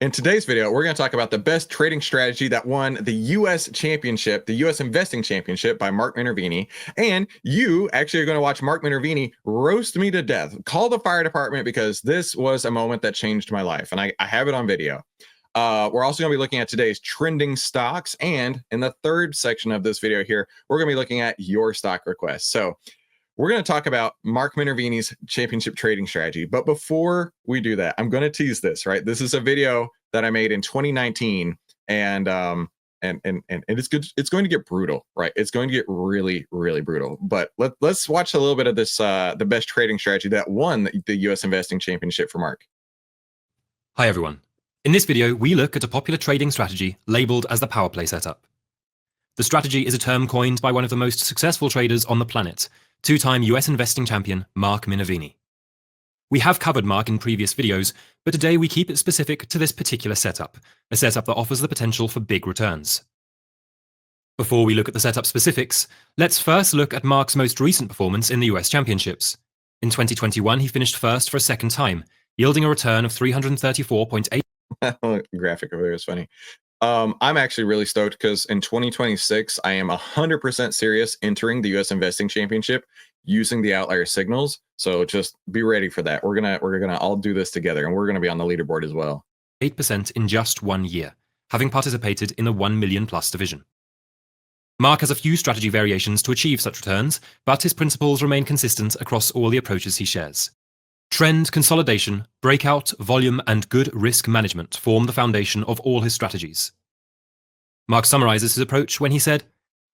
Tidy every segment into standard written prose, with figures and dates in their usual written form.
In today's video, we're going to talk about the best trading strategy that won the US Championship, the US Investing Championship by Mark Minervini. And you actually are going to watch Mark Minervini roast me to death. Call the fire department because this was a moment that changed my life. And I have it on video. We're also going to be looking at today's trending stocks. And in the third section of this video here, we're going to be looking at your stock requests. So we're going to talk about Mark Minervini's championship trading strategy. But before we do that, I'm going to tease this, right? This is a video that I made in 2019, and it's good. It's going to get brutal, right? It's going to get really, really brutal. But let's watch a little bit of this, the best trading strategy that won the US Investing Championship for Mark. Hi everyone. In this video, we look at a popular trading strategy labeled as the power play setup. The strategy is a term coined by one of the most successful traders on the planet, two-time US investing champion Mark Minervini. We have covered Mark in previous videos, but today we keep it specific to this particular setup, a setup that offers the potential for big returns. Before we look at the setup specifics, let's first look at Mark's most recent performance in the US Championships. In 2021, he finished first for a second time, yielding a return of 334.8. Graphic over there is funny. I'm actually really stoked because in 2026, I am 100% serious entering the US Investing Championship using the outlier signals. So just be ready for that. We're gonna all do this together, and we're gonna be on the leaderboard as well. 8% in just 1 year, having participated in the 1 million plus division. Mark has a few strategy variations to achieve such returns, but his principles remain consistent across all the approaches he shares. Trend, consolidation, breakout, volume, and good risk management form the foundation of all his strategies. Mark summarizes his approach when he said,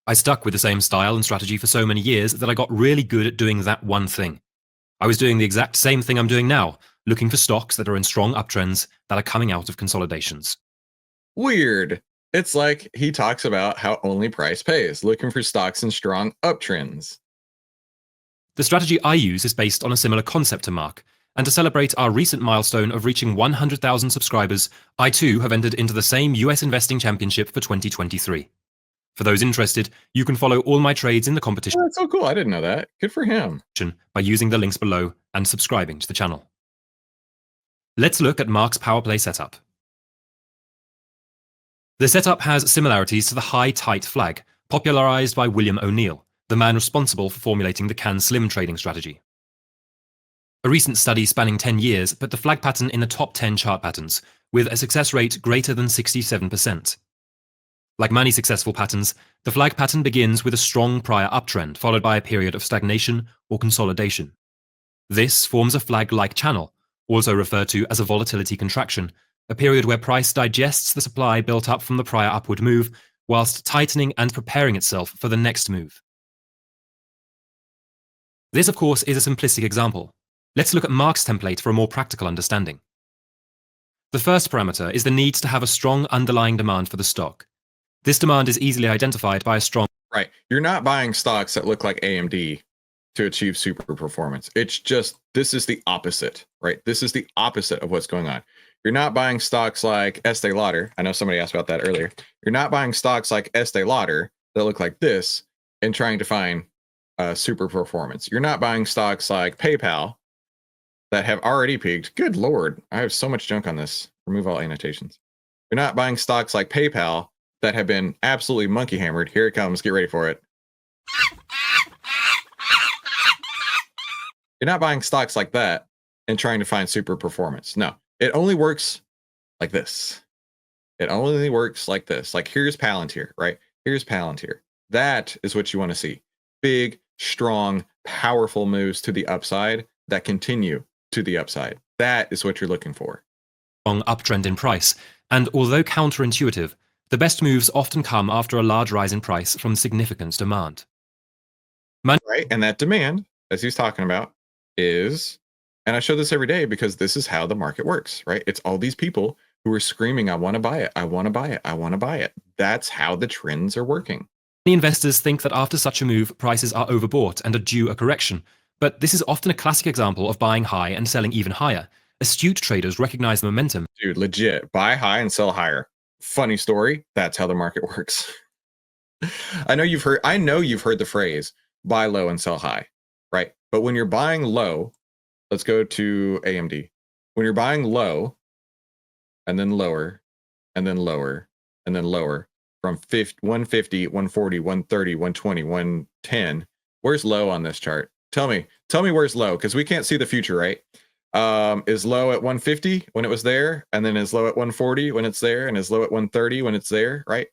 "I stuck with the same style and strategy for so many years that I got really good at doing that one thing. I was doing the exact same thing I'm doing now, looking for stocks that are in strong uptrends that are coming out of consolidations." Weird. It's like he talks about how only price pays, looking for stocks in strong uptrends. The strategy I use is based on a similar concept to Mark, and to celebrate our recent milestone of reaching 100,000 subscribers, I too have entered into the same US Investing Championship for 2023. For those interested, you can follow all my trades in the competition. Oh, that's so cool. I didn't know that. Good for him. By using the links below and subscribing to the channel. Let's look at Mark's power play setup. The setup has similarities to the high tight flag, popularized by William O'Neill, the man responsible for formulating the Can Slim trading strategy. A recent study spanning 10 years put the flag pattern in the top 10 chart patterns, with a success rate greater than 67%. Like many successful patterns, the flag pattern begins with a strong prior uptrend, followed by a period of stagnation or consolidation. This forms a flag-like channel, also referred to as a volatility contraction, a period where price digests the supply built up from the prior upward move, whilst tightening and preparing itself for the next move. This, of course, is a simplistic example. Let's look at Mark's template for a more practical understanding. The first parameter is the need to have a strong underlying demand for the stock. This demand is easily identified by a strong... Right. You're not buying stocks that look like AMD to achieve super performance. It's just, this is the opposite, right? This is the opposite of what's going on. You're not buying stocks like Estee Lauder. I know somebody asked about that earlier. You're not buying stocks like Estee Lauder that look like this and trying to find super performance. You're not buying stocks like PayPal that have already peaked. Good Lord, I have so much junk on this. Remove all annotations. You're not buying stocks like PayPal that have been absolutely monkey hammered. Here it comes. Get ready for it. You're not buying stocks like that and trying to find super performance. No, it only works like this. It only works like this. Like here's Palantir, right? Here's Palantir. That is what you want to see. Big, strong, powerful moves to the upside that continue to the upside. That is what you're looking for. Strong uptrend in price, and although counterintuitive, the best moves often come after a large rise in price from significant demand. Right, and that demand, as he's talking about, is, and I show this every day because this is how the market works, right? It's all these people who are screaming, I want to buy it, I want to buy it, I want to buy it. That's how the trends are working. Many investors think that after such a move, prices are overbought and are due a correction, but this is often a classic example of buying high and selling even higher. Astute traders recognize the momentum. Dude, legit, buy high and sell higher. Funny story, that's how the market works. I know you've heard the phrase buy low and sell high, right? But when you're buying low, let's go to AMD. When you're buying low, and then lower, and then lower, and then lower from 150, 140, 130, 120, 110. Where's low on this chart? Tell me where's low, because we can't see the future, right? Is low at 150 when it was there, and then is low at 140 when it's there, and is low at 130 when it's there, right?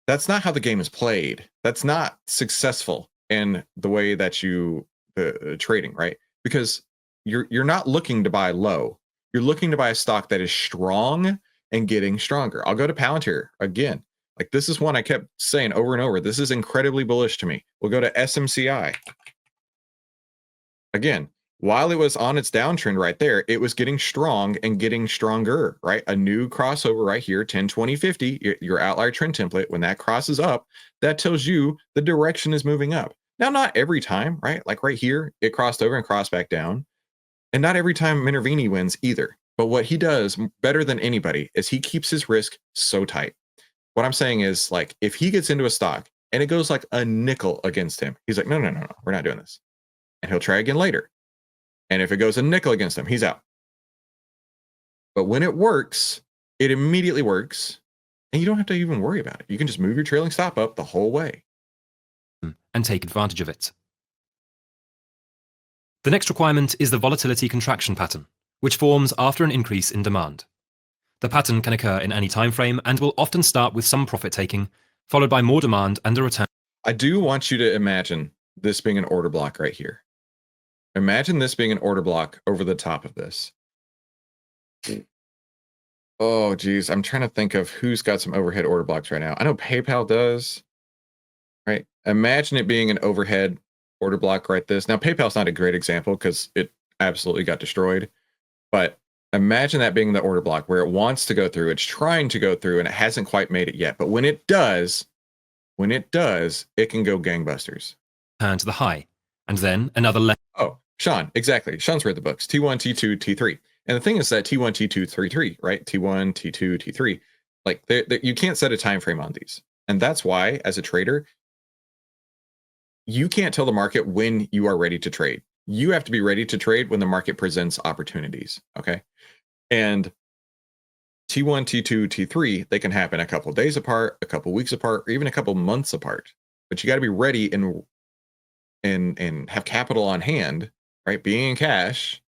That's not how the game is played. That's not successful in the way that you trading, right? Because you're not looking to buy low. You're looking to buy a stock that is strong and getting stronger. I'll go to Palantir again. Like, this is one I kept saying over and over. This is incredibly bullish to me. We'll go to SMCI. Again, while it was on its downtrend right there, it was getting strong and getting stronger, right? A new crossover right here, 10, 20, 50, your outlier trend template. When that crosses up, that tells you the direction is moving up. Now, not every time, right? Like right here, it crossed over and crossed back down. And not every time Minervini wins either. But what he does better than anybody is he keeps his risk so tight. What I'm saying is, like, if he gets into a stock and it goes like a nickel against him, he's like, no, we're not doing this. And he'll try again later. And if it goes a nickel against him, he's out. But when it works, it immediately works. And you don't have to even worry about it. You can just move your trailing stop up the whole way. And take advantage of it. The next requirement is the volatility contraction pattern, which forms after an increase in demand. The pattern can occur in any time frame and will often start with some profit taking, followed by more demand and a return. I do want you to imagine this being an order block right here. Imagine this being an order block over the top of this. Oh, geez. I'm trying to think of who's got some overhead order blocks right now. I know PayPal does, right? Imagine it being an overhead order block right this. Now, PayPal's not a great example because it absolutely got destroyed. But imagine that being the order block where it wants to go through. It's trying to go through and it hasn't quite made it yet. But when it does, it can go gangbusters. Turn to the high, and then another left. Oh, Sean, exactly. Sean's read the books, T1, T2, T3. And the thing is that T1, T2, T3, right? T1, T2, T3. Like, you can't set a time frame on these. And that's why, as a trader, you can't tell the market when you are ready to trade. You have to be ready to trade when the market presents opportunities, okay? And T1, T2, T3, they can happen a couple of days apart, a couple of weeks apart, or even a couple of months apart. But you got to be ready and have capital on hand, right? Being in cash.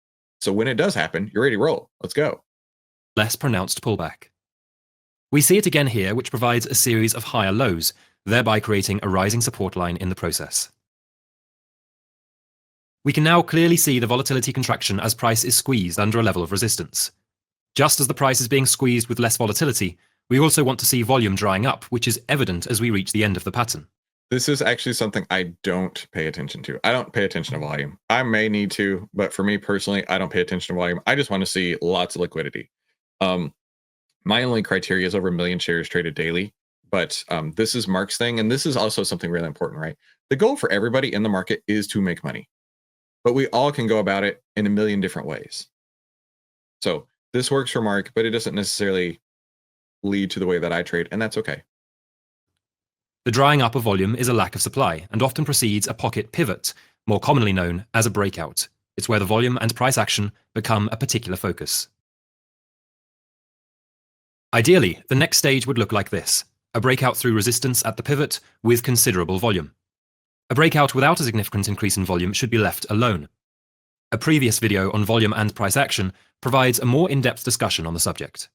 So when it does happen, you're ready to roll. Let's go. Less pronounced pullback. We see it again here, which provides a series of higher lows, thereby creating a rising support line in the process. We can now clearly see the volatility contraction as price is squeezed under a level of resistance. Just as the price is being squeezed with less volatility, we also want to see volume drying up, which is evident as we reach the end of the pattern. This is actually something I don't pay attention to. I don't pay attention to volume. I may need to, but for me personally, I don't pay attention to volume. I just want to see lots of liquidity. My only criteria is over 1 million shares traded daily, but this is Mark's thing. And this is also something really important, right? The goal for everybody in the market is to make money, but we all can go about it in 1 million different ways. So this works for Mark, but it doesn't necessarily lead to the way that I trade, and that's okay. The drying up of volume is a lack of supply and often precedes a pocket pivot, more commonly known as a breakout. It's where the volume and price action become a particular focus. Ideally, the next stage would look like this: a breakout through resistance at the pivot with considerable volume. A breakout without a significant increase in volume should be left alone. A previous video on volume and price action provides a more in-depth discussion on the subject.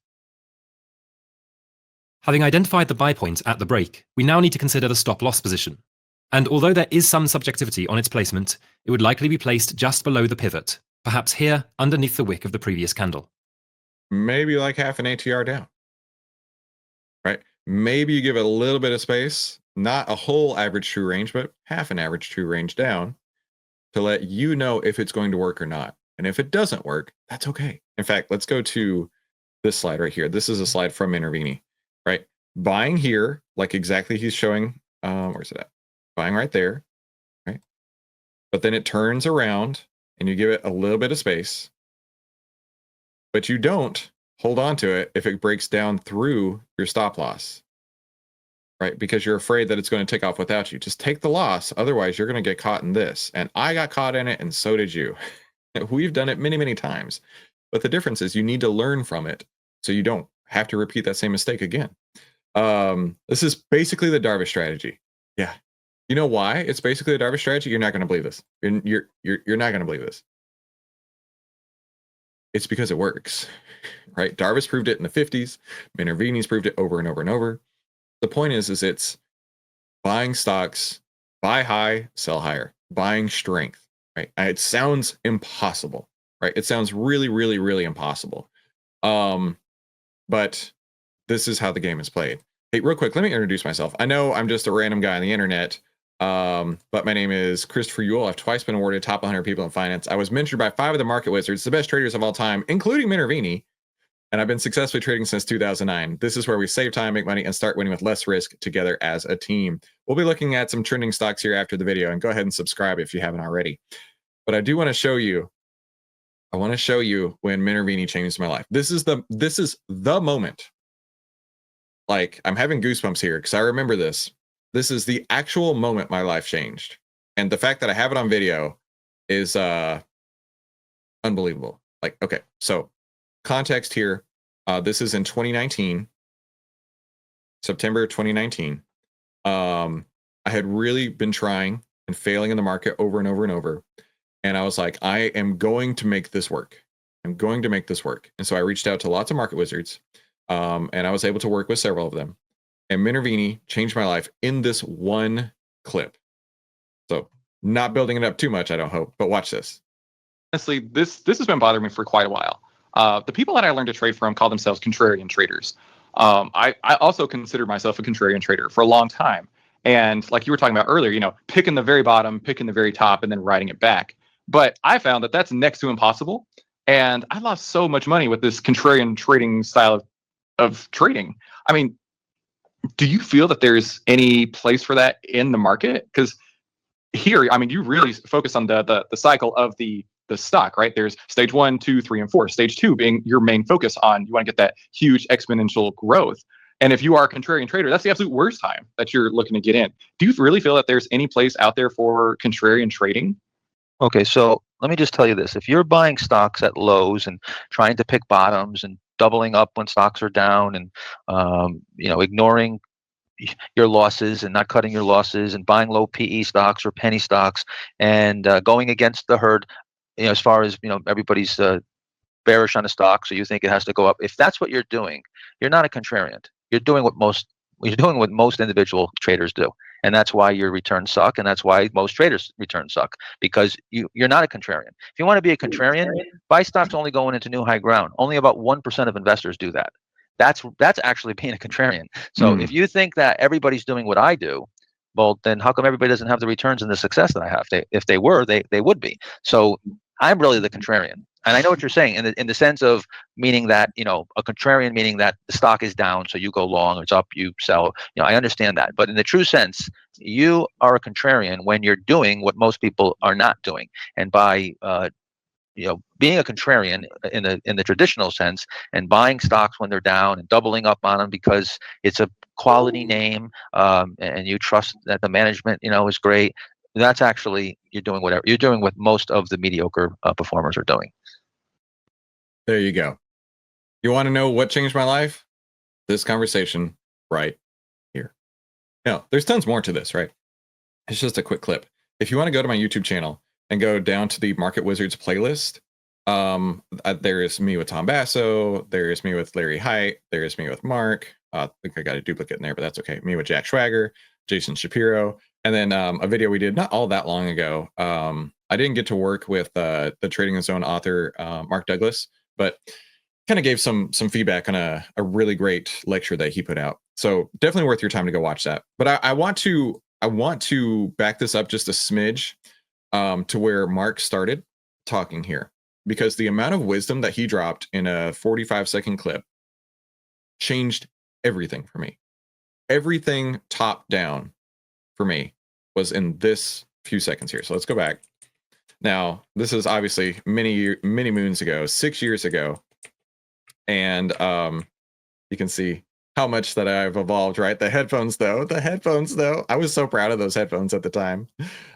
Having identified the buy point at the break, we now need to consider the stop-loss position. And although there is some subjectivity on its placement, it would likely be placed just below the pivot, perhaps here underneath the wick of the previous candle. Maybe like half an ATR down, right? Maybe you give it a little bit of space, not a whole average true range, but half an average true range down to let you know if it's going to work or not. And if it doesn't work, that's okay. In fact, let's go to this slide right here. This is a slide from Minervini, right? Buying here, like exactly he's showing, where's it at? Buying right there, right? But then it turns around and you give it a little bit of space, but you don't hold on to it if it breaks down through your stop loss, right? Because you're afraid that it's going to take off without you. Just take the loss. Otherwise, you're going to get caught in this. And I got caught in it, and so did you. We've done it many, many times. But the difference is you need to learn from it so you don't have to repeat that same mistake again. This is basically the Darvish strategy. Yeah. You know why it's basically the Darvish strategy? You're not going to believe this. You're not going to believe this. It's because it works, right? Darvish proved it in the 50s. Minervini's proved it over and over and over. The point is it's buying stocks, buy high, sell higher, buying strength, right? It sounds impossible, right? It sounds really, really, really impossible. But this is how the game is played. Hey, real quick, let me introduce myself. I know I'm just a random guy on the internet, but my name is Christopher Ewell. I've twice been awarded top 100 people in finance. I was mentored by 5 of the market wizards, the best traders of all time, including Minervini, and I've been successfully trading since 2009. This is where we save time, make money, and start winning with less risk together as a team. We'll be looking at some trending stocks here after the video, and go ahead and subscribe if you haven't already. But I do want to show you, when Minervini changed my life. This is the moment. Like, I'm having goosebumps here because I remember this. This is the actual moment my life changed. And the fact that I have it on video is unbelievable. Like, okay, so context here. This is in 2019, September 2019. I had really been trying and failing in the market over and over and over. And I was like, I am going to make this work. I'm going to make this work. And so I reached out to lots of market wizards. And I was able to work with several of them. And Minervini changed my life in this one clip. So not building it up too much, I don't hope, but watch this. Honestly, this has been bothering me for quite a while. The people that I learned to trade from call themselves contrarian traders. I also considered myself a contrarian trader for a long time. And like you were talking about earlier, picking the very bottom, picking the very top, and then riding it back. But I found that that's next to impossible. And I lost so much money with this contrarian trading style of trading. I mean, do you feel that there's any place for that in the market? Because here, I mean, you really focus on the cycle of the stock, right? There's stage 1, 2, 3, and 4. Stage 2 being your main focus on, you want to get that huge exponential growth. And if you are a contrarian trader, that's the absolute worst time that you're looking to get in. Do you really feel that there's any place out there for contrarian trading? Okay, so let me just tell you this. If you're buying stocks at lows and trying to pick bottoms and doubling up when stocks are down and ignoring your losses and not cutting your losses and buying low PE stocks or penny stocks and going against the herd, as far as everybody's bearish on a stock, so you think it has to go up. If that's what you're doing, you're not a contrarian. You're doing what most individual traders do. And that's why your returns suck. And that's why most traders' returns suck, because you're not a contrarian. If you want to be a contrarian, buy stocks only going into new high ground. Only about 1% of investors do that. That's actually being a contrarian. So if you think that everybody's doing what I do, well, then how come everybody doesn't have the returns and the success that I have? If they were, they would be. So I'm really the contrarian. And I know what you're saying in the sense of meaning that, a contrarian meaning that the stock is down, so you go long, it's up, you sell. I understand that. But in the true sense, you are a contrarian when you're doing what most people are not doing. And by being a contrarian in the traditional sense and buying stocks when they're down and doubling up on them because it's a quality name and you trust that the management is great, that's actually you're doing what most of the mediocre performers are doing. There you go. You want to know what changed my life? This conversation right here. Now, there's tons more to this, right? It's just a quick clip. If you want to go to my YouTube channel and go down to the Market Wizards playlist, there is me with Tom Basso, there is me with Larry Height, there is me with Mark. I think I got a duplicate in there, but that's okay. Me with Jack Schwager, Jason Shapiro, and then a video we did not all that long ago. I didn't get to work with the Trading Zone author, Mark Douglas, but kind of gave some feedback on a really great lecture that he put out. So definitely worth your time to go watch that. But I want to back this up just a smidge to where Mark started talking here, because the amount of wisdom that he dropped in a 45-second clip changed everything for me. Everything top down for me was in this few seconds here. So let's go back. Now, this is obviously many moons ago, 6 years ago. And you can see how much that I've evolved, right? The headphones, though. I was so proud of those headphones at the time.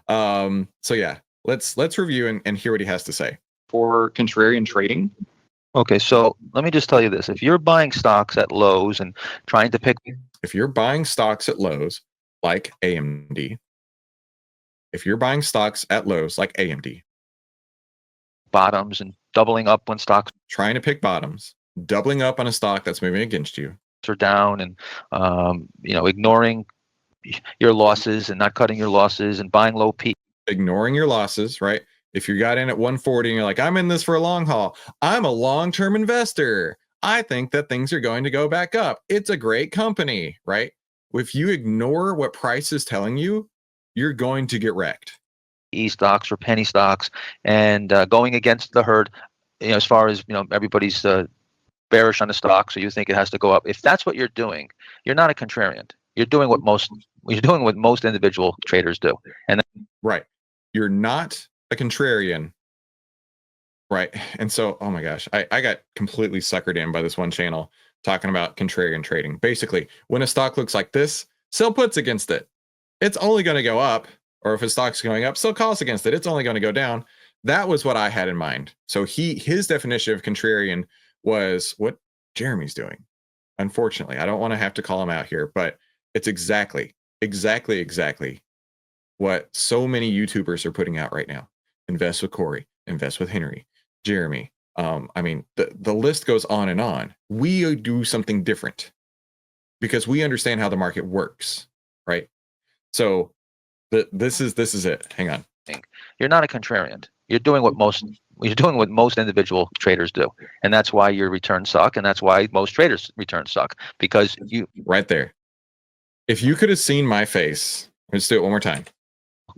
So yeah, let's review and hear what he has to say. For contrarian trading, Okay, so let me just tell you this. If you're buying stocks at lows and trying to pick If you're buying stocks at lows like AMD, if you're buying stocks at lows like AMD, bottoms and doubling up when stocks trying to pick bottoms, doubling up on a stock that's moving against you, are down, and ignoring your losses and not cutting your losses and buying low P. ignoring your losses, right? If you got in at 140 and you're like, I'm in this for a long haul, I'm a long-term investor, I think that things are going to go back up, it's a great company, right? If you ignore what price is telling you, you're going to get wrecked. Stocks or penny stocks, and going against the herd, as far as everybody's bearish on the stock, so you think it has to go up. If that's what you're doing, you're not a contrarian. You're doing what most individual traders do. And right, you're not a contrarian, right? And so, oh my gosh, I got completely suckered in by this one channel talking about contrarian trading. Basically, when a stock looks like this, sell puts against it. It's only going to go up. Or if a stock's going up, sell calls against it. It's only going to go down. That was what I had in mind. So his definition of contrarian was what Jeremy's doing. Unfortunately, I don't want to have to call him out here, but it's exactly what so many YouTubers are putting out right now. Invest with Corey, invest with Henry, Jeremy. I mean, the list goes on and on. We do something different because we understand how the market works, right? So this is it. Hang on. You're not a contrarian. You're doing what most individual traders do, and that's why your returns suck, and that's why most traders' returns suck, because you right there. If you could have seen my face, let's do it one more time.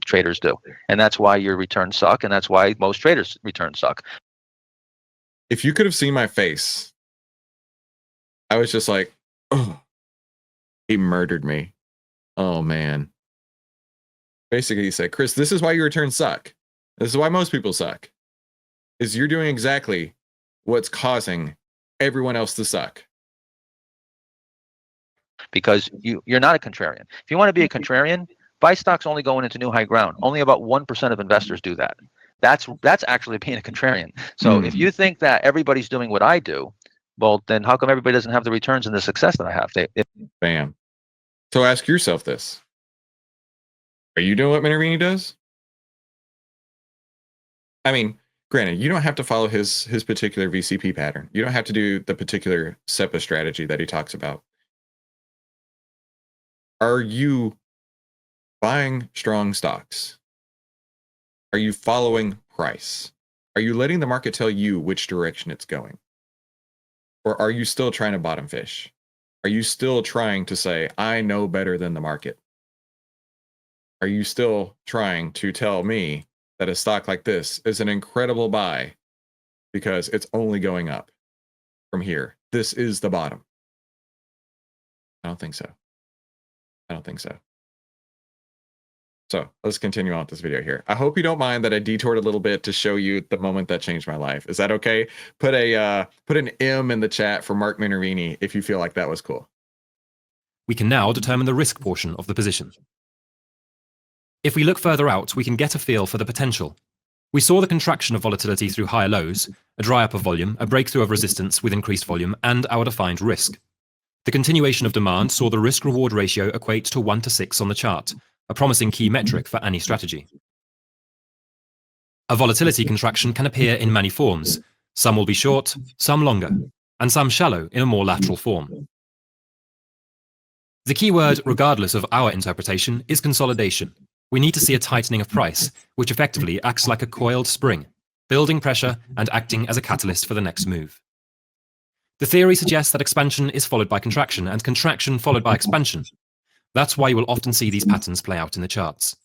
Traders do, and that's why your returns suck, and that's why most traders' returns suck. If you could have seen my face, I was just like, oh, he murdered me. Oh man. Basically, he said, Chris, this is why your returns suck. This is why most people suck. Is you're doing exactly what's causing everyone else to suck. Because you're not a contrarian. If you want to be a contrarian, buy stocks only going into new high ground. Only about 1% of investors do that. That's actually being a contrarian. So if you think that everybody's doing what I do, well, then how come everybody doesn't have the returns and the success that I have? Bam. So ask yourself this. Are you doing what Minervini does? I mean, granted, you don't have to follow his particular VCP pattern. You don't have to do the particular SEPA strategy that he talks about. Are you buying strong stocks? Are you following price? Are you letting the market tell you which direction it's going? Or are you still trying to bottom fish? Are you still trying to say, I know better than the market? Are you still trying to tell me that a stock like this is an incredible buy because it's only going up from here? This is the bottom. I don't think so. I don't think so. So let's continue on with this video here. I hope you don't mind that I detoured a little bit to show you the moment that changed my life. Is that okay? Put an M in the chat for Mark Minervini if you feel like that was cool. We can now determine the risk portion of the position. If we look further out, we can get a feel for the potential. We saw the contraction of volatility through higher lows, a dry up of volume, a breakthrough of resistance with increased volume, and our defined risk. The continuation of demand saw the risk-reward ratio equate to 1 to 6 on the chart, a promising key metric for any strategy. A volatility contraction can appear in many forms. Some will be short, some longer, and some shallow in a more lateral form. The key word, regardless of our interpretation, is consolidation. We need to see a tightening of price, which effectively acts like a coiled spring, building pressure and acting as a catalyst for the next move. The theory suggests that expansion is followed by contraction, and contraction followed by expansion. That's why you will often see these patterns play out in the charts.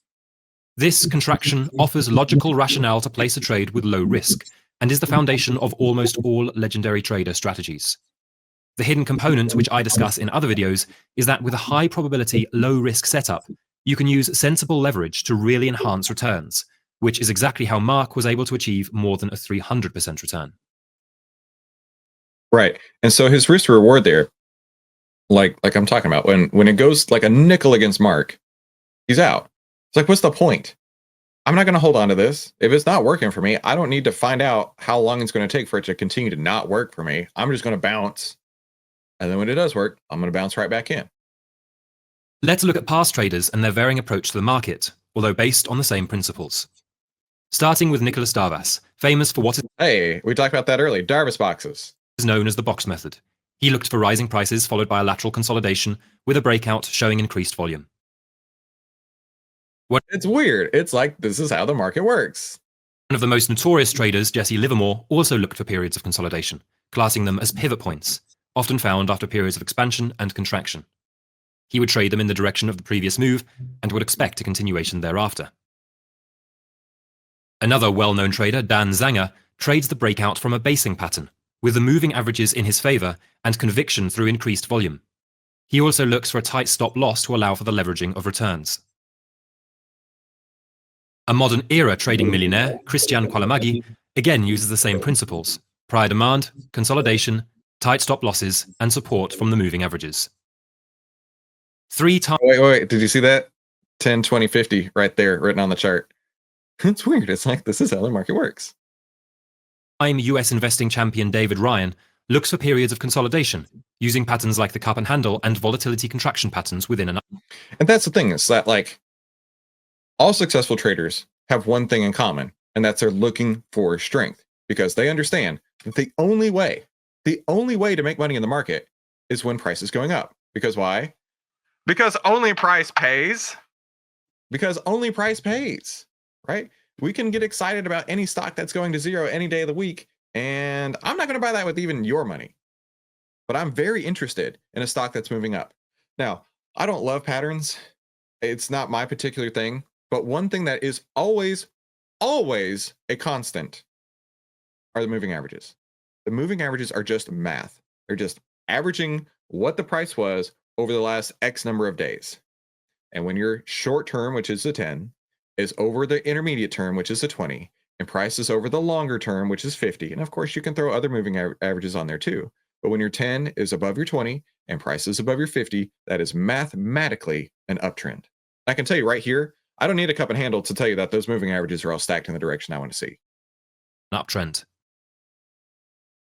This contraction offers logical rationale to place a trade with low risk, and is the foundation of almost all legendary trader strategies. The hidden component, which I discuss in other videos, is that with a high probability, low risk setup, you can use sensible leverage to really enhance returns, which is exactly how Mark was able to achieve more than a 300% return. Right. And so his risk reward there, like I'm talking about, when it goes like a nickel against Mark, he's out. It's like, what's the point? I'm not going to hold on to this. If it's not working for me, I don't need to find out how long it's going to take for it to continue to not work for me. I'm just going to bounce. And then when it does work, I'm going to bounce right back in. Let's look at past traders and their varying approach to the market, although based on the same principles. Starting with Nicholas Darvas, famous for what Hey, we talked about that earlier. Darvas boxes. is known as the box method. He looked for rising prices followed by a lateral consolidation with a breakout showing increased volume. It's weird. It's like this is how the market works. One of the most notorious traders, Jesse Livermore, also looked for periods of consolidation, classing them as pivot points, often found after periods of expansion and contraction. He would trade them in the direction of the previous move and would expect a continuation thereafter. Another well-known trader, Dan Zanger, trades the breakout from a basing pattern, with the moving averages in his favor and conviction through increased volume. He also looks for a tight stop loss to allow for the leveraging of returns. A modern era trading millionaire, Christian Kwalamagi, again uses the same principles: prior demand, consolidation, tight stop losses, and support from the moving averages. Wait. Did you see that? 10, 20, 50 right there written on the chart. It's weird. It's like this is how the market works. Time US investing champion David Ryan looks for periods of consolidation, using patterns like the cup and handle and volatility contraction patterns within an. And that's the thing, is that like all successful traders have one thing in common, and that's they're looking for strength, because they understand that the only way to make money in the market is when price is going up. Because why? Because only price pays. Because only price pays, right? We can get excited about any stock that's going to zero any day of the week, and I'm not going to buy that with even your money. But I'm very interested in a stock that's moving up. Now, I don't love patterns. It's not my particular thing. But one thing that is always a constant are the moving averages. The moving averages are just math. They're just averaging what the price was over the last X number of days. And when your short term, which is the 10, is over the intermediate term, which is the 20, and price is over the longer term, which is 50. And of course, you can throw other moving averages on there too. But when your 10 is above your 20 and price is above your 50, that is mathematically an uptrend. I can tell you right here, I don't need a cup and handle to tell you that those moving averages are all stacked in the direction I want to see. Uptrend.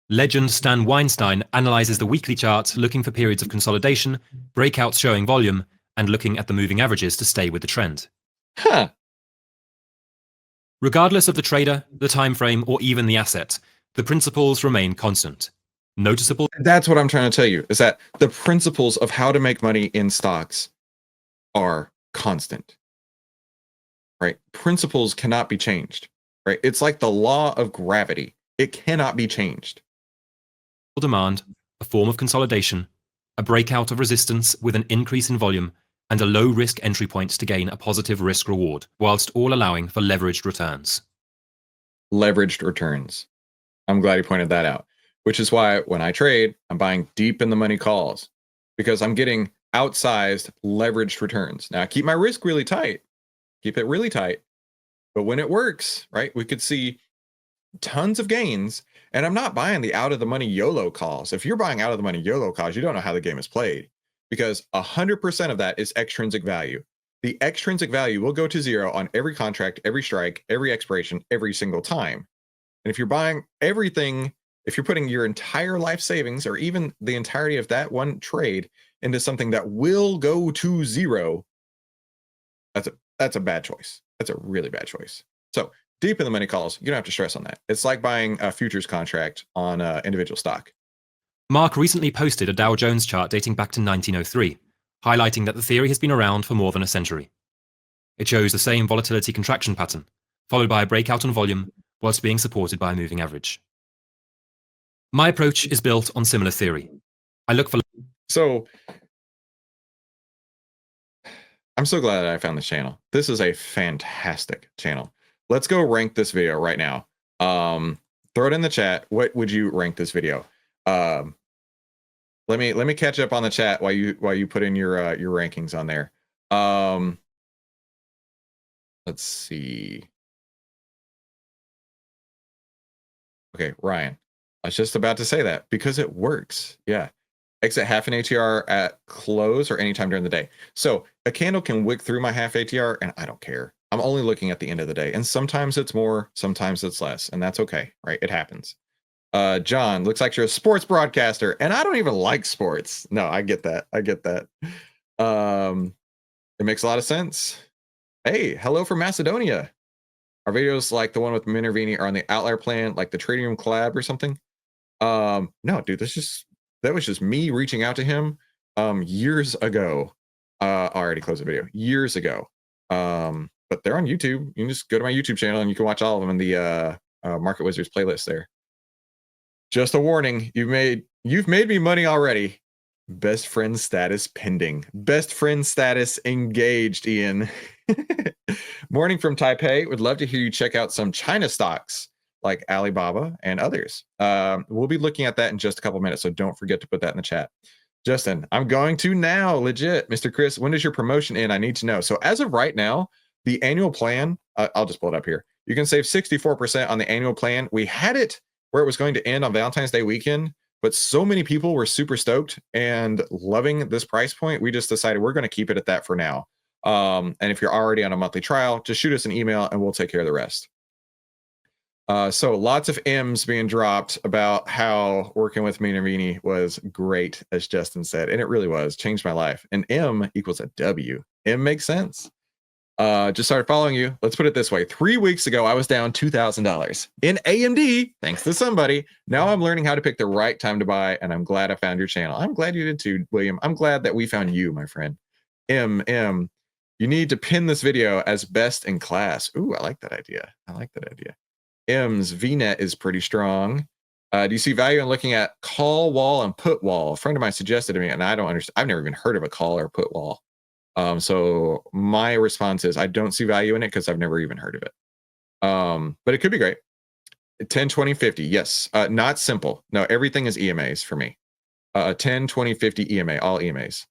Legend Stan Weinstein analyzes the weekly chart, looking for periods of consolidation, breakouts showing volume, and looking at the moving averages to stay with the trend. Huh. Regardless of the trader, the time frame, or even the asset, the principles remain constant. Noticeable. That's what I'm trying to tell you, is that the principles of how to make money in stocks are constant. Right? Principles cannot be changed. Right? It's like the law of gravity. It cannot be changed. Demand, a form of consolidation, a breakout of resistance with an increase in volume, and a low-risk entry point to gain a positive risk-reward, whilst all allowing for leveraged returns. Leveraged returns. I'm glad you pointed that out, which is why when I trade, I'm buying deep in the money calls, because I'm getting outsized leveraged returns. Now, I keep my risk really tight. Keep it really tight. But when it works, right, we could see tons of gains. And I'm not buying the out of the money YOLO calls. If you're buying out of the money YOLO calls, you don't know how the game is played, because 100% of that is extrinsic value. The extrinsic value will go to zero on every contract, every strike, every expiration, every single time. And if you're buying everything, if you're putting your entire life savings or even the entirety of that one trade into something that will go to zero, that's a bad choice. That's a really bad choice. So deep in the money calls, you don't have to stress on that. It's like buying a futures contract on individual stock. Mark recently posted a Dow Jones chart dating back to 1903, highlighting that the theory has been around for more than a century. It shows the same volatility contraction pattern, followed by a breakout on volume, whilst being supported by a moving average. My approach is built on similar theory. I look for... So I'm so glad that I found this channel. This is a fantastic channel. Let's go rank this video right now. Throw it in the chat. What would you rank this video? Let me catch up on the chat while you put in your rankings on there. Let's see. Okay, Ryan. I was just about to say that because it works. Yeah. Exit half an ATR at close or anytime during the day. So a candle can wick through my half ATR and I don't care. I'm only looking at the end of the day, and sometimes it's more, sometimes it's less, and that's okay, right? It happens. John, looks like you're a sports broadcaster, and I don't even like sports. No, I get that. I get that. It makes a lot of sense. Hey, hello from Macedonia. Our videos like the one with Minervini are on the OVTLYR plan, like the trading room collab or something. No, dude, that was just me reaching out to him years ago. I already closed the video years ago. But they're on YouTube. You can just go to my YouTube channel and you can watch all of them in the Market Wizards playlist there. Just a warning, you've made me money already. Best friend status pending. Best friend status engaged, Ian. Morning from Taipei. Would love to hear you check out some China stocks like Alibaba and others. We'll be looking at that in just a couple minutes, so don't forget to put that in the chat. Justin, I'm going to now, legit. Mr. Chris, when does your promotion end? I need to know. So as of right now, the annual plan, I'll just pull it up here. You can save 64% on the annual plan. We had it where it was going to end on Valentine's Day weekend, but so many people were super stoked and loving this price point. We just decided we're going to keep it at that for now. And if you're already on a monthly trial, just shoot us an email and we'll take care of the rest. So lots of M's being dropped about how working with Minervini was great, as Justin said, and it really was. Changed my life. And M equals a W. M makes sense. Just started following you. Let's put it this way. 3 weeks ago, I was down $2,000 in AMD, thanks to somebody. Now I'm learning how to pick the right time to buy, and I'm glad I found your channel. I'm glad you did too, William. I'm glad that we found you, my friend. M, you need to pin this video as best in class. Ooh, I like that idea. I like that idea. M's VNet is pretty strong. Do you see value in looking at call wall and put wall? A friend of mine suggested to me, and I don't understand. I've never even heard of a call or put wall. So my response is I don't see value in it because I've never even heard of it. But it could be great. 10, 20, 50. Yes. Not simple. No, everything is EMAs for me. 10, 20, 50 EMA, all EMAs.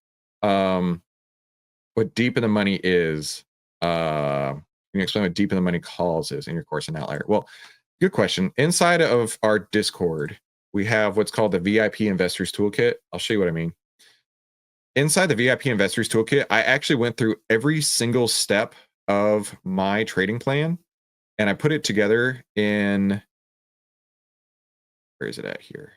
What deep in the money is, can you explain what deep in the money calls is in your course on OVTLYR? Well, good question. Inside of our Discord, we have what's called the VIP Investors Toolkit. I'll show you what I mean. Inside the VIP Investors Toolkit, I actually went through every single step of my trading plan, and I put it together in, where is it at here?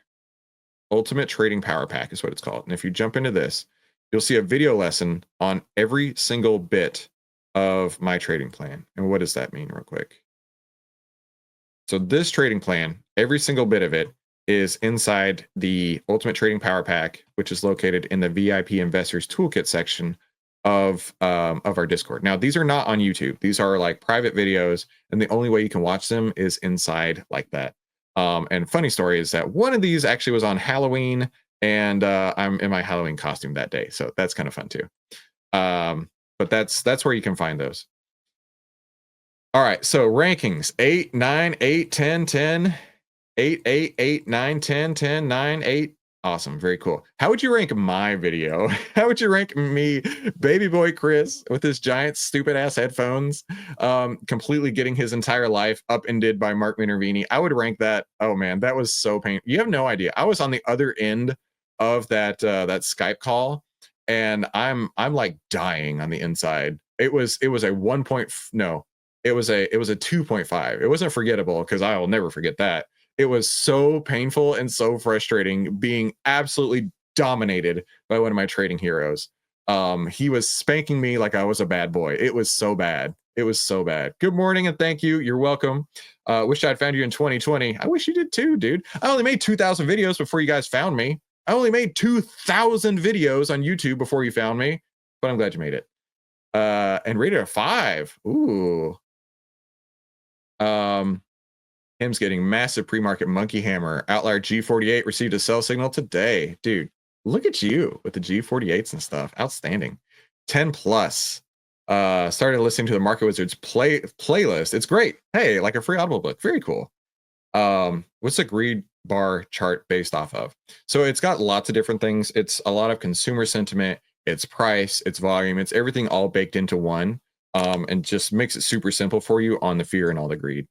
Ultimate Trading Power Pack is what it's called. And if you jump into this, you'll see a video lesson on every single bit of my trading plan. And what does that mean real quick? So this trading plan, every single bit of it is inside the Ultimate Trading Power Pack, which is located in the VIP Investors Toolkit section of our Discord. Now, these are not on YouTube. These are like private videos, and the only way you can watch them is inside like that. And funny story is that one of these actually was on Halloween, and I'm in my Halloween costume that day, so that's kind of fun too. But that's where you can find those. All right, so rankings 8, 9, 8, 10, 10. 8, 8, 8, 9, 10, 10, 9, 8. Awesome. Very cool. How would you rank my video? How would you rank me, baby boy Chris, with his giant stupid ass headphones, completely getting his entire life upended by Mark Minervini? I would rank that. Oh man, that was so painful. You have no idea. I was on the other end of that Skype call, and I'm like dying on the inside. It was a 1 point. No, it was a 2.5. It wasn't forgettable because I will never forget that. It was so painful and so frustrating being absolutely dominated by one of my trading heroes. He was spanking me like I was a bad boy. It was so bad. It was so bad. Good morning and thank you. You're welcome. Wish I'd found you in 2020. I wish you did too, dude. I only made 2,000 videos before you guys found me. I only made 2,000 videos on YouTube before you found me, but I'm glad you made it. And rated a 5. Ooh. Him's getting massive pre-market monkey hammer. OVTLYR G48 received a sell signal today. Dude, look at you with the G48s and stuff. Outstanding. 10 plus. Started listening to the Market Wizards playlist. It's great. Hey, like a free Audible book. Very cool. What's the greed bar chart based off of? So it's got lots of different things. It's a lot of consumer sentiment. It's price. It's volume. It's everything all baked into one. And just makes it super simple for you on the fear and all the greed.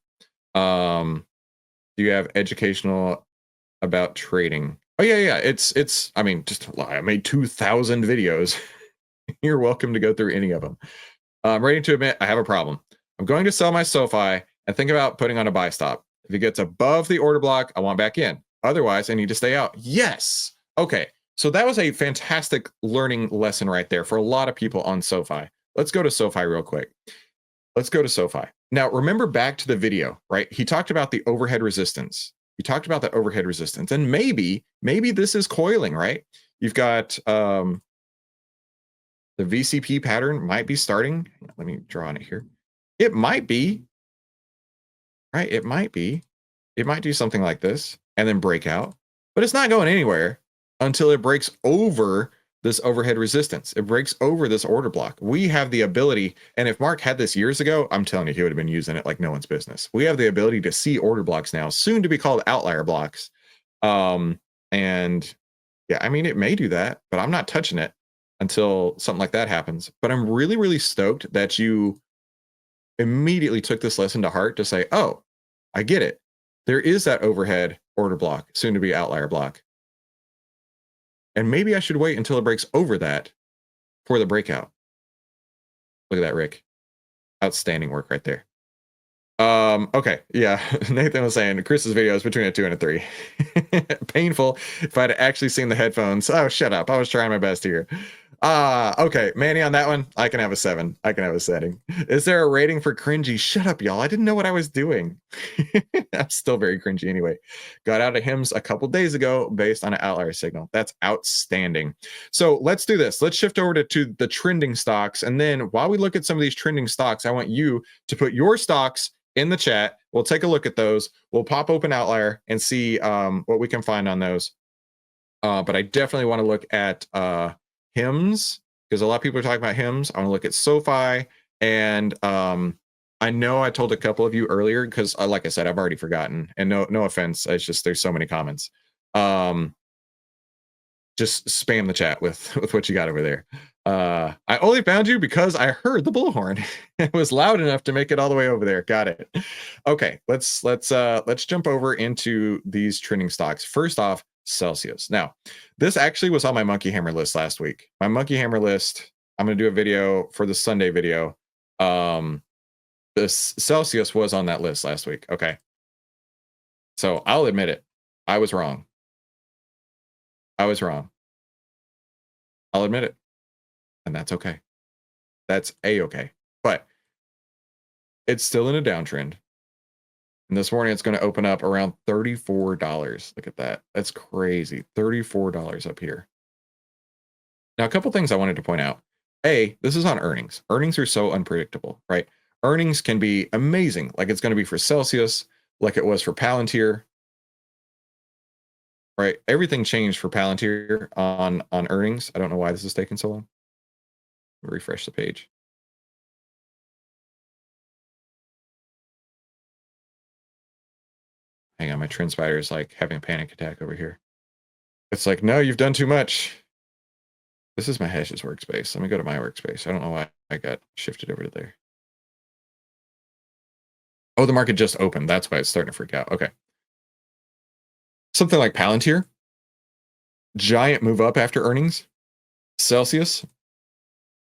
Do you have educational about trading? Oh yeah. It's I mean, just I made 2,000 videos. You're welcome to go through any of them. I'm ready to admit I have a problem. I'm going to sell my SoFi and think about putting on a buy stop. If it gets above the order block, I want back in. Otherwise, I need to stay out. Yes. Okay. So that was a fantastic learning lesson right there for a lot of people on SoFi. Let's go to SoFi real quick. Let's go to SoFi. Now, remember back to the video, right? He talked about the overhead resistance. He talked about the overhead resistance. And maybe this is coiling, right? You've got the VCP pattern might be starting. Let me draw on it here. It might be, right? It might be. It might do something like this and then break out. But it's not going anywhere until it breaks over this overhead resistance. It breaks over this order block. We have the ability, and if Mark had this years ago, I'm telling you, he would have been using it like no one's business. We have the ability to see order blocks now, soon to be called outlier blocks. And yeah, I mean, it may do that, but I'm not touching it until something like that happens. But I'm really, really stoked that you immediately took this lesson to heart to say, oh, I get it. There is that overhead order block, soon to be outlier block. And maybe I should wait until it breaks over that for the breakout. Look at that, Rick. Outstanding work right there. Okay, yeah. Nathan was saying Chris's video is between a 2 and a 3. Painful if I'd actually seen the headphones. Oh, shut up. I was trying my best here. Okay, Manny, on that one, I can have a 7. I can have a setting. Is there a rating for cringy? Shut up, y'all. I didn't know what I was doing. I'm still very cringy anyway. Got out of hymns a couple days ago based on an outlier signal. That's outstanding. So let's do this. Let's shift over to the trending stocks. And then while we look at some of these trending stocks, I want you to put your stocks in the chat. We'll take a look at those. We'll pop open outlier and see what we can find on those. But I definitely want to look at hymns, because a lot of people are talking about hymns. I want to look at SoFi, and I know I told a couple of you earlier, because like I said, I've already forgotten, and no offense, it's just there's so many comments. Just spam the chat with what you got over there. I only found you because I heard the bullhorn. It was loud enough to make it all the way over there. Got it. Okay, let's jump over into these trending stocks. First off, Celsius. Now, this actually was on my monkey hammer list last week. My monkey hammer list, I'm going to do a video for the Sunday video. This Celsius was on that list last week. Okay. So I'll admit it. I was wrong. I was wrong. I'll admit it. And that's okay. That's a-okay. But it's still in a downtrend. And this morning it's going to open up around $34. Look at that. That's crazy. $34 up here. Now, a couple things I wanted to point out. A, this is on earnings. Earnings are so unpredictable, right? Earnings can be amazing, like it's going to be for Celsius, like it was for Palantir, right? Everything changed for Palantir on earnings. I don't know why this is taking so long. Refresh the page. Hang on, my trend spider is like having a panic attack over here. It's like, no, you've done too much. This is my hashes workspace. Let me go to my workspace. I don't know why I got shifted over to there. Oh, the market just opened. That's why it's starting to freak out. Okay. Something like Palantir, giant move up after earnings. Celsius,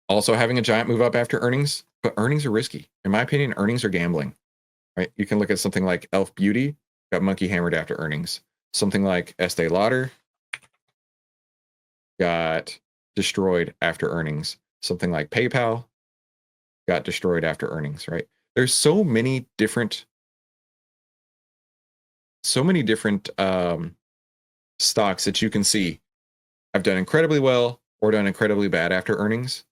also having a giant move up after earnings, but earnings are risky. In my opinion, earnings are gambling, right? You can look at something like Elf Beauty, got monkey hammered after earnings. Something like Estee Lauder got destroyed after earnings. Something like PayPal got destroyed after earnings, right? There's so many different stocks that you can see have done incredibly well or done incredibly bad after earnings.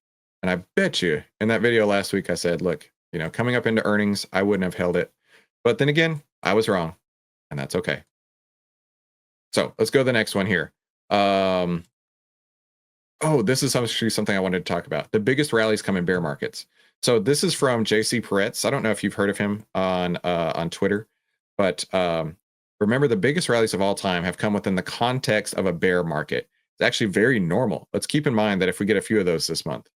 And I bet you in that video last week, I said, look, you know, coming up into earnings, I wouldn't have held it. But then again, I was wrong, and that's okay. So let's go to the next one here. Oh, this is actually something I wanted to talk about. The biggest rallies come in bear markets. So this is from JC Peretz. I don't know if you've heard of him on Twitter, but remember, the biggest rallies of all time have come within the context of a bear market. It's actually very normal. Let's keep in mind that if we get a few of those this month.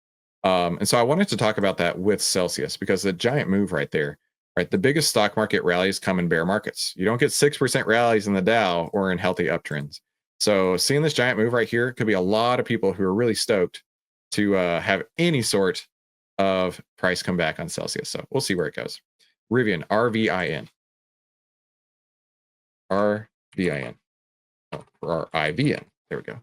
And so I wanted to talk about that with Celsius, because the giant move right there, right? The biggest stock market rallies come in bear markets. You don't get 6% rallies in the Dow or in healthy uptrends. So seeing this giant move right here could be a lot of people who are really stoked to have any sort of price come back on Celsius. So we'll see where it goes. Rivian, RVIN. RVIN. Oh, or RIVN. There we go.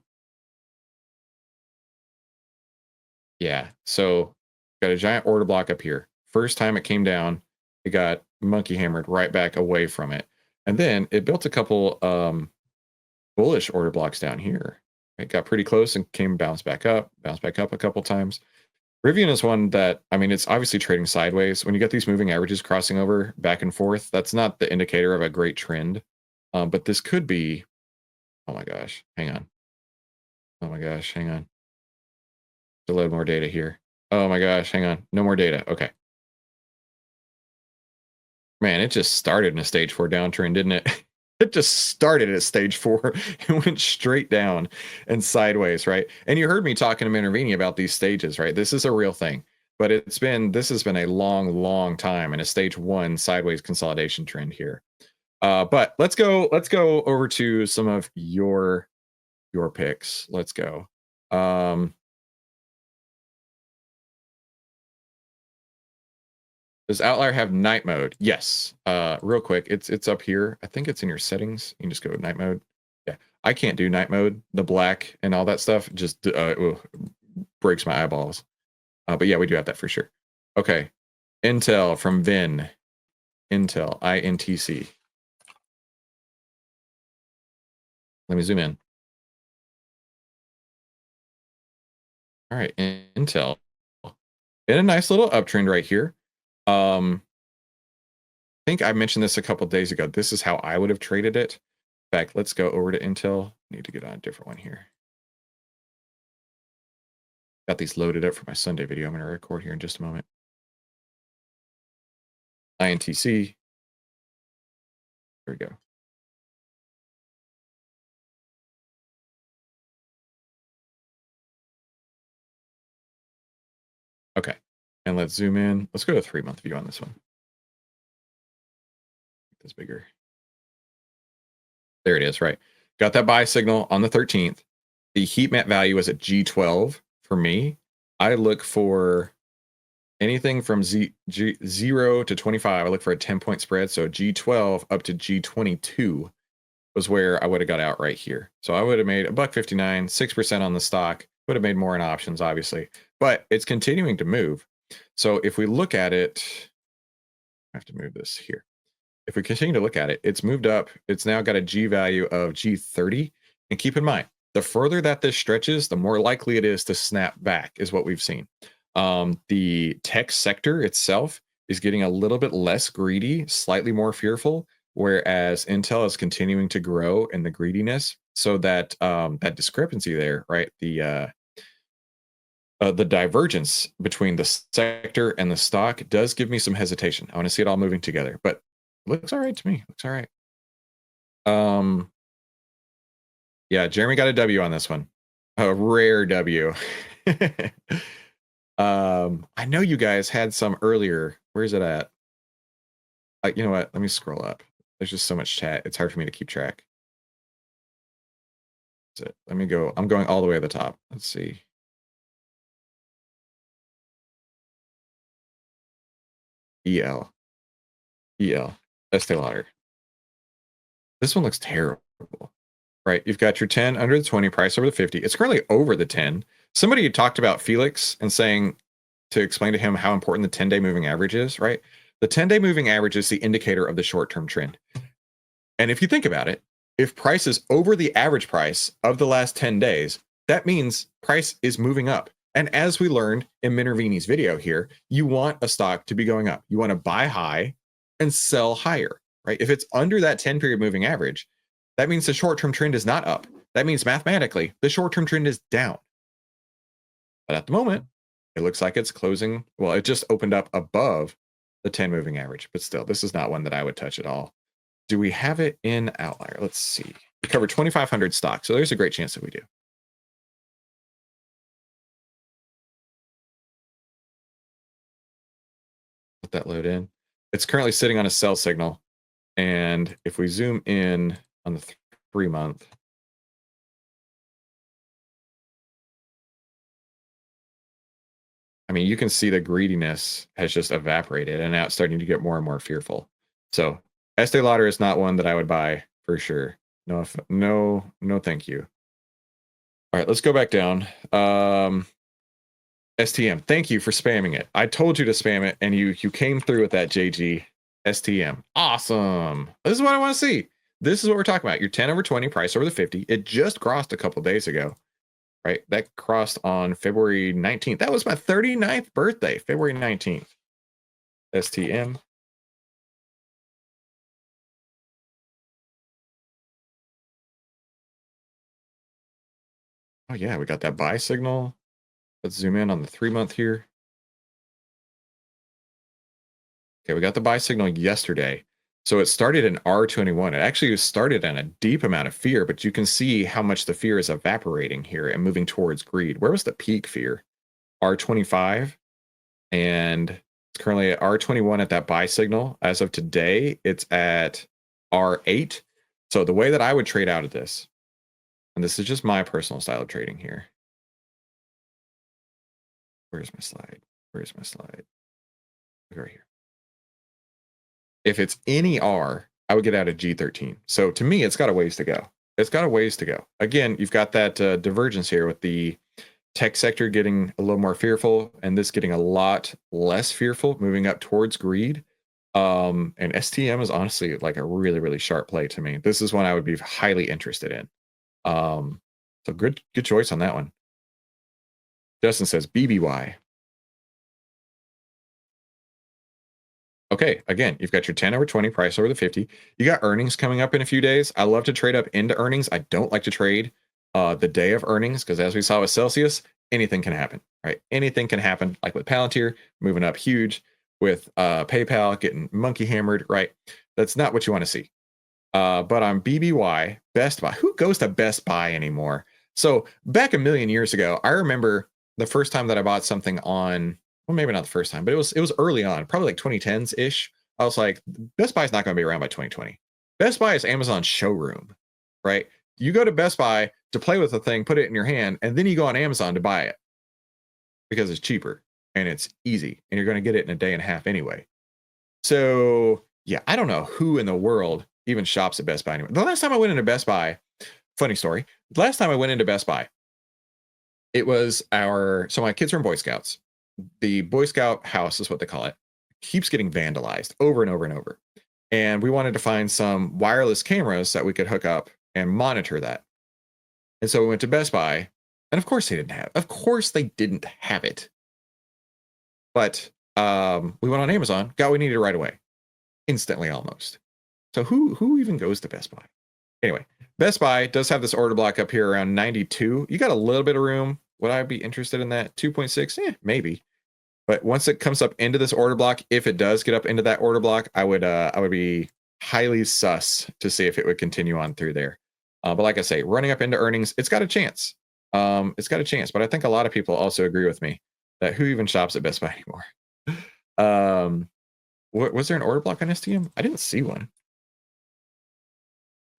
Yeah. So got a giant order block up here. First time it came down, it got monkey hammered right back away from it. And then it built a couple bullish order blocks down here. It got pretty close and bounced back up a couple times. Rivian is one that, I mean, it's obviously trading sideways. When you get these moving averages crossing over back and forth, that's not the indicator of a great trend. But this could be, oh my gosh, hang on. Oh my gosh, hang on. To load more data here. Oh my gosh, hang on. No more data. Okay. Man, it just started in a stage 4 downtrend, didn't it? It just started at stage 4 and went straight down and sideways, right? And you heard me talking to Minervini about these stages, right? This is a real thing, but this has been a long time in a stage 1 sideways consolidation trend here. But let's go over to some of your picks. Let's go. Does OVTLYR have night mode? Yes. Real quick, it's up here. I think it's in your settings. You can just go night mode. Yeah, I can't do night mode. The black and all that stuff just breaks my eyeballs. But yeah, we do have that for sure. Okay. Intel from Vin. Intel, INTC. Let me zoom in. All right, Intel. In a nice little uptrend right here. I think I mentioned this a couple days ago. This is how I would have traded it. In fact, let's go over to Intel. Need to get on a different one here. Got these loaded up for my Sunday video. I'm going to record here in just a moment. INTC. There we go. Okay. And let's zoom in. Let's go to 3-month view on this one. Make this bigger. There it is, right. Got that buy signal on the 13th. The heat map value was at G12 for me. I look for anything from 0 to 25. I look for a 10-point spread. So G12 up to G22 was where I would have got out right here. So I would have made $1.59, 6% on the stock. Would have made more in options, obviously. But it's continuing to move. So if we look at it, I have to move this here. If we continue to look at it, it's moved up. It's now got a G value of G30. And keep in mind, the further that this stretches, the more likely it is to snap back, is what we've seen. The tech sector itself is getting a little bit less greedy, slightly more fearful, whereas Intel is continuing to grow in the greediness. So that that discrepancy there, right? The divergence between the sector and the stock does give me some hesitation. I want to see it all moving together, but it looks all right to me. Looks all right. Yeah, Jeremy got a W on this one. A rare W. I know you guys had some earlier. Where is it at? You know what? Let me scroll up. There's just so much chat. It's hard for me to keep track. That's it. Let me go. I'm going all the way to the top. Let's see. EL. Estee Lauder. This one looks terrible, right? You've got your 10 under the 20, price over the 50. It's currently over the 10. Somebody had talked about Felix and saying to explain to him how important the 10-day moving average is, right? The 10-day moving average is the indicator of the short-term trend. And if you think about it, if price is over the average price of the last 10 days, that means price is moving up. And as we learned in Minervini's video here, you want a stock to be going up. You want to buy high and sell higher, right? If it's under that 10-period moving average, that means the short-term trend is not up. That means mathematically, the short-term trend is down. But at the moment, it looks like it's closing. Well, it just opened up above the 10 moving average, but still, this is not one that I would touch at all. Do we have it in OVTLYR? Let's see. We covered 2,500 stocks, so there's a great chance that we do. Let that load in. It's currently sitting on a sell signal. And if we zoom in on the 3-month, I mean, you can see the greediness has just evaporated, and now it's starting to get more and more fearful. So Estee Lauder is not one that I would buy for sure. No, no, thank you. All right, let's go back down. STM, thank you for spamming it. I told you to spam it, and you came through with that, JG. STM, awesome. This is what I want to see. This is what we're talking about. Your 10 over 20, price over the 50. It just crossed a couple days ago, right? That crossed on February 19th. That was my 39th birthday, February 19th. STM. Oh yeah, we got that buy signal. Let's zoom in on the 3-month here. Okay, we got the buy signal yesterday. So it started in R21. It actually started in a deep amount of fear, but you can see how much the fear is evaporating here and moving towards greed. Where was the peak fear? R25. And it's currently at R21 at that buy signal. As of today, it's at R8. So the way that I would trade out of this, and this is just my personal style of trading here. Where's my slide? Where's my slide? Right here. If it's any R, I would get out of G13. So to me, it's got a ways to go. It's got a ways to go. Again, you've got that divergence here with the tech sector getting a little more fearful and this getting a lot less fearful, moving up towards greed. And STM is honestly like a really, really sharp play to me. This is one I would be highly interested in. So good choice on that one. Justin says BBY. Okay, again, you've got your 10 over 20, price over the 50. You got earnings coming up in a few days. I love to trade up into earnings. I don't like to trade the day of earnings because as we saw with Celsius, anything can happen, right? Anything can happen, like with Palantir, moving up huge, with PayPal getting monkey hammered, right? That's not what you want to see. But on BBY, Best Buy, who goes to Best Buy anymore? So back a million years ago, I remember the first time that I bought something on, well, maybe not the first time, but it was early on, probably like 2010s ish. I was like, Best Buy is not going to be around by 2020. Best Buy is Amazon's showroom, right? You go to Best Buy to play with the thing, put it in your hand, and then you go on Amazon to buy it because it's cheaper and it's easy, and you're going to get it in a day and a half anyway. So yeah, I don't know who in the world even shops at Best Buy anymore. The last time I went into Best Buy, funny story. The last time I went into Best Buy, it was so my kids are in Boy Scouts. The Boy Scout house is what they call it. Keeps getting vandalized over and over and over. And we wanted to find some wireless cameras that we could hook up and monitor that. And so we went to Best Buy, and of course they didn't have it. But we went on Amazon, got what we needed right away. Instantly almost. So who even goes to Best Buy? Anyway, Best Buy does have this order block up here around 92. You got a little bit of room. Would I be interested in that? 2.6? Maybe. But once it comes up into this order block, if it does get up into that order block, I would be highly sus to see if it would continue on through there. But like I say, running up into earnings, it's got a chance. It's got a chance. But I think a lot of people also agree with me that who even shops at Best Buy anymore? Was there an order block on STM? I didn't see one.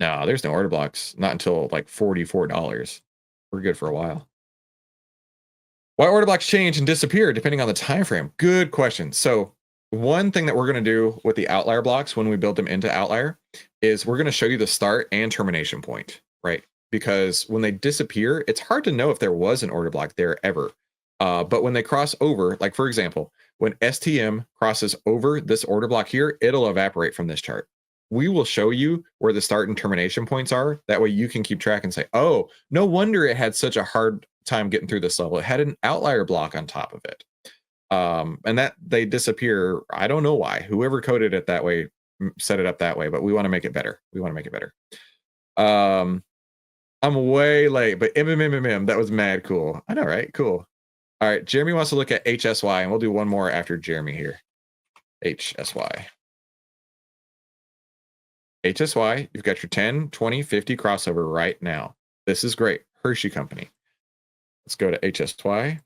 No, there's no order blocks. Not until like $44. We're good for a while. Why order blocks change and disappear depending on the time frame? Good question. So one thing that we're going to do with the outlier blocks when we build them into OVTLYR is we're going to show you the start and termination point, right? Because when they disappear, it's hard to know if there was an order block there ever. But when they cross over, like for example, when STM crosses over this order block here, it'll evaporate from this chart. We will show you where the start and termination points are. That way you can keep track and say, oh, no wonder it had such a hard time getting through this level. It had an outlier block on top of it. And that they disappear. I don't know why. Whoever coded it that way set it up that way, but we want to make it better. We want to make it better. I'm way late, but that was mad cool. I know, right? Cool. All right, Jeremy wants to look at HSY, and we'll do one more after Jeremy here. HSY. HSY, you've got your 10, 20, 50 crossover right now. This is great. Hershey Company. Let's go to HSY.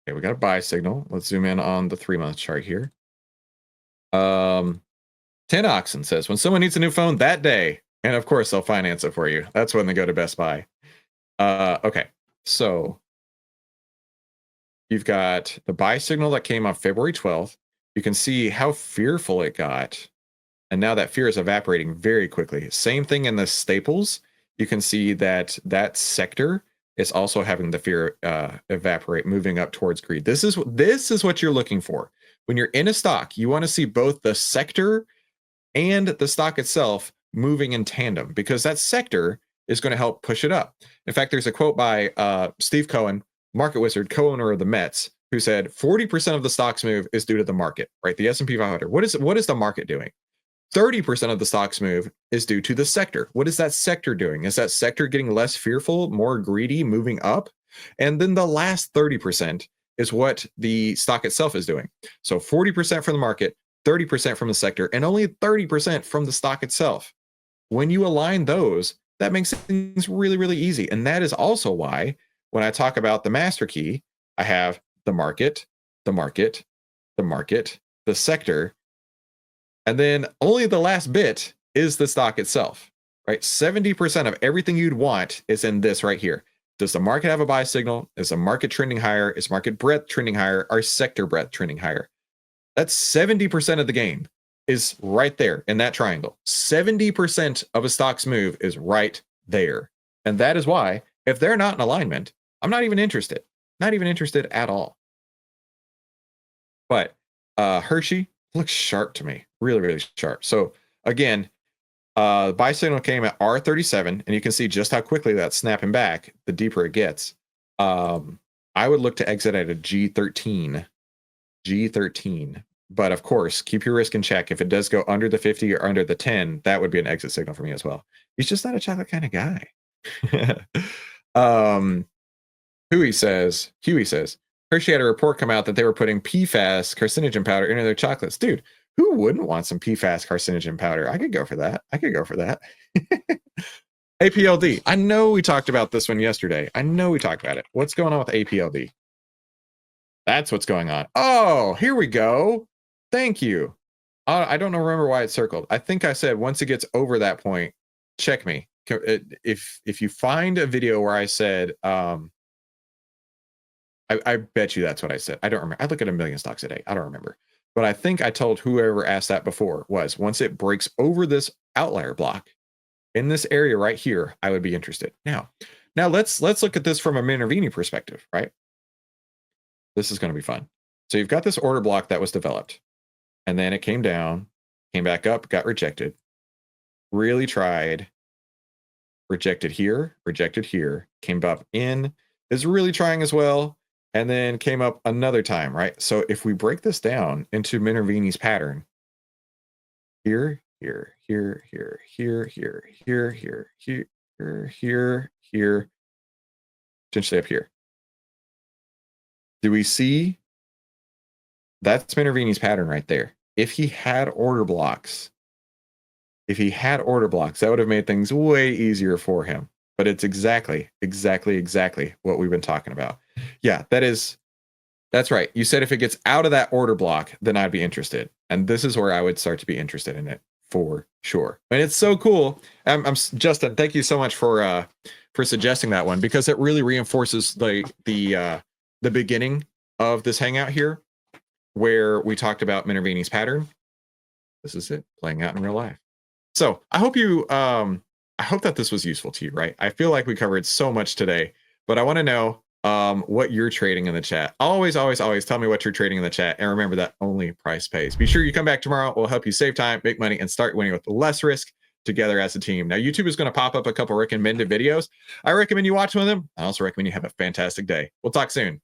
Okay, we got a buy signal. Let's zoom in on the 3-month chart here. 10 Oxen says, when someone needs a new phone that day, and of course they'll finance it for you. That's when they go to Best Buy. Okay, so you've got the buy signal that came on February 12th. You can see how fearful it got. And now that fear is evaporating very quickly. Same thing in the staples. You can see that that sector is also having the fear evaporate, moving up towards greed. This is what you're looking for. When you're in a stock, you want to see both the sector and the stock itself moving in tandem, because that sector is going to help push it up. In fact, there's a quote by Steve Cohen, market wizard, co-owner of the Mets, who said 40% of the stock's move is due to the market, right? The S&P 500. What is the market doing? 30% of the stock's move is due to the sector. What is that sector doing? Is that sector getting less fearful, more greedy, moving up? And then the last 30% is what the stock itself is doing. So 40% from the market, 30% from the sector, and only 30% from the stock itself. When you align those, that makes things really, really easy. And that is also why when I talk about the master key, I have the market, the market, the market, the sector, and then only the last bit is the stock itself, right? 70% of everything you'd want is in this right here. Does the market have a buy signal? Is the market trending higher? Is market breadth trending higher? Are sector breadth trending higher? That's 70% of the game is right there in that triangle. 70% of a stock's move is right there. And that is why, if they're not in alignment, I'm not even interested. Not even interested at all. But Hershey looks sharp to me. Really, really sharp. So again, buy signal came at R37, and you can see just how quickly that's snapping back the deeper it gets. I would look to exit at a G13. G13. But of course, keep your risk in check. If it does go under the 50 or under the 10, that would be an exit signal for me as well. He's just not a chocolate kind of guy. Huey says, Hershey had a report come out that they were putting PFAS carcinogen powder into their chocolates. Dude, who wouldn't want some PFAS carcinogen powder? I could go for that. APLD. I know we talked about this one yesterday. I know we talked about it. What's going on with APLD? That's what's going on. Oh, here we go. Thank you. I don't remember why it's circled. I think I said once it gets over that point, check me. If you find a video where I said, I bet you that's what I said. I don't remember. I look at a million stocks a day. I don't remember. But I think I told whoever asked that before was once it breaks over this outlier block in this area right here, I would be interested. Now let's look at this from a Minervini perspective, right? This is going to be fun. So you've got this order block that was developed, and then it came down, came back up, got rejected, really tried, rejected here, came up in, is really trying as well, and then came up another time, right? So if we break this down into Minervini's pattern, here, potentially up here. Do we see? That's Minervini's pattern right there. If he had order blocks, that would have made things way easier for him. But it's exactly what we've been talking about. Yeah, that's right. You said if it gets out of that order block, then I'd be interested. And this is where I would start to be interested in it for sure. And it's so cool. I'm Justin, thank you so much for suggesting that one, because it really reinforces the beginning of this hangout here, where we talked about Minervini's pattern. This is it playing out in real life. So I hope I hope that this was useful to you, right? I feel like we covered so much today, but I want to know what you're trading in the chat. Always tell me what you're trading in the chat. And remember that only price pays. Be sure you come back tomorrow. We'll help you save time, make money, and start winning with less risk together as a team. Now, YouTube is going to pop up a couple recommended videos. I recommend you watch one of them. I also recommend you have a fantastic day. We'll talk soon.